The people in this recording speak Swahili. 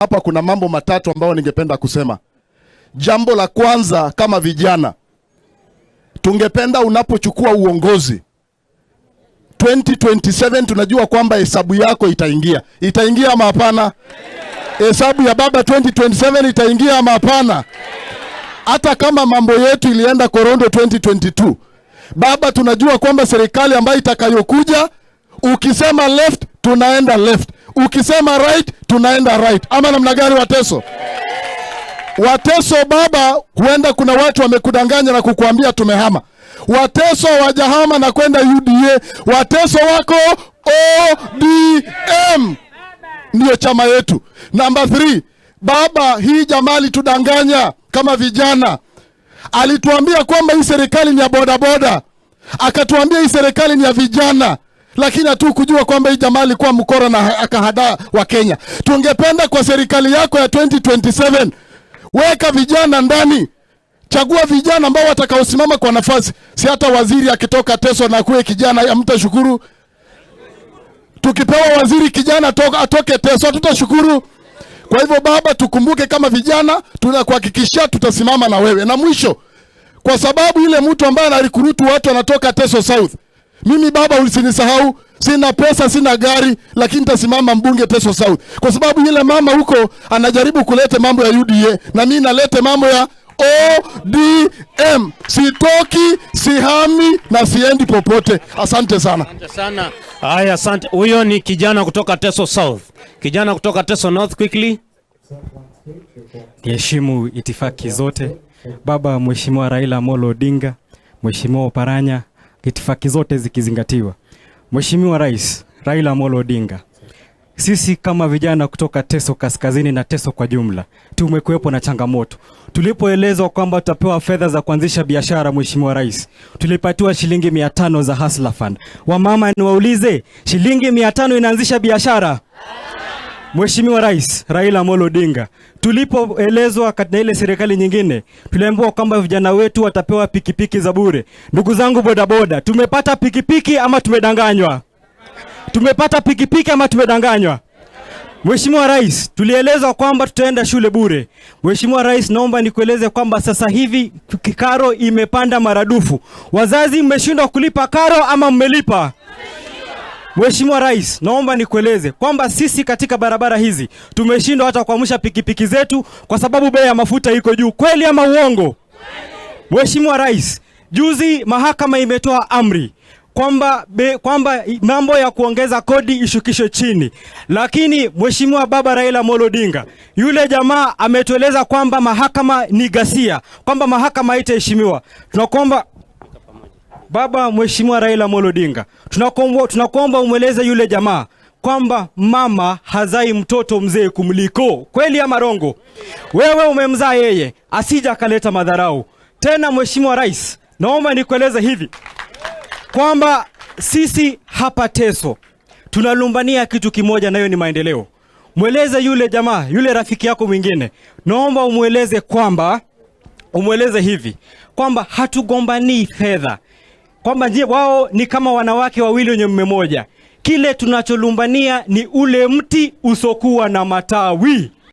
Hapa kuna mambo matatu ambayo ningependa kusema. Jambo la kwanza, kama vijana, tungependa unapochukua uongozi 2027 tunajua kwamba hesabu yako itaingia. Itaingia ama hapana? Hesabu ya baba 2027 itaingia ama hapana? Hata kama mambo yetu ilienda korondo 2022. Baba, tunajua kwamba serikali ambayo itakayokuja, ukisema left tunaenda left, ukisema right tunaenda right. Ama namna gani Wateso? Wateso baba, huenda kuna watu wamekudanganya na kukuambia tumehama. Wateso wajahama na kwenda UDA. Wateso wako ODM. Ndio chama yetu. Number 3, baba, hii jamali tudanganya kama vijana. Alituambia kwamba hii serikali ni ya boda boda. Akatuambia hii serikali ni ya vijana. Lakini hatu kujua kwamba hii jamaa alikuwa mkora na akahada wa Kenya. Tungependa kwa serikali yako ya 2027, weka vijana ndani. Chagua vijana ambao watakaosimama kwa nafasi. Si hata waziri akitoka Teso na kuwe kijana mtashukuru. Tukipewa waziri kijana atoke Teso tutashukuru. Kwa hivyo baba, tukumbuke kama vijana tunakuhakikishia tutasimama na wewe. Na mwisho, kwa sababu ile mtu ambaye anarikurutu watu anatoka Teso South. Mimi baba, usinisahau, sina pesa, sina gari, lakini nitasimama mbunge Teso South. Kwa sababu ile mama huko anajaribu kuleta mambo ya UDA na mimi nalete mambo ya ODM. Sitoki, sihami na siendi popote. Asante sana. Asante sana. Haya, asante. Huyo ni kijana kutoka Teso South. Kijana kutoka Teso North, quickly. Niheshimu itifaki zote. Baba Mheshimiwa Raila Odinga, Mheshimiwa Oparanya, itifaki zote zikizingatiwa. Mheshimiwa Rais Raila Odinga, sisi kama vijana kutoka Teso Kaskazini na Teso kwa jumla, tumekuwepo na changamoto. Tulipoelezwa kwamba tutapewa fedha za kuanzisha biashara, Mheshimiwa Rais, tulipatiwa shilingi 500 za Hustler Fund. Wamama niwaulize, shilingi 500 inaanzisha biashara? Mheshimiwa Rais Raila Odinga, tulipoelezwa katika ile serikali nyingine, tuliambiwa kwamba vijana wetu watapewa pikipiki za bure. Ndugu zangu bodaboda, tumepata pikipiki ama tumedanganywa? Tumepata pikipiki ama tumedanganywa? Mheshimiwa Rais, tulielezwa kwamba tutaenda shule bure. Mheshimiwa Rais, naomba nikueleze kwamba sasa hivi karo imepanda maradufu. Wazazi mmeshindwa kulipa karo ama mmelipa? Mheshimiwa Rais, naomba nikueleze kwamba sisi katika barabara hizi tumeshindwa hata kuamsha pikipiki zetu kwa sababu bei ya mafuta iko juu. Kweli ama uongo? Mheshimiwa Rais, juzi mahakama imetoa amri kwamba mambo ya kuongeza kodi ishukishwe chini. Lakini Mheshimiwa Baba Raila Odinga, yule jamaa ametueleza kwamba mahakama ni ghasia, kwamba mahakama haitaheshimiwa. Tunakuomba Baba Mheshimiwa Raila Odinga, tunakuomba umweleze yule jamaa kwamba mama hazai mtoto mzee kumliko. Kweli ama rongo? Wewe umemzaa yeye, asija akaleta madharau. Tena Mheshimiwa Rais, naomba nikueleze hivi kwamba sisi hapa Teso tunalumbania kitu kimoja, nayo ni maendeleo. Mweleze yule jamaa, yule rafiki yako mwingine, naomba umweleze hivi kwamba hatugombanii fedha, kwamba wao ni kama wanawake wawili wenye mume mmoja. Kile tunacholumbania ni ule mti usokuwa na matawi.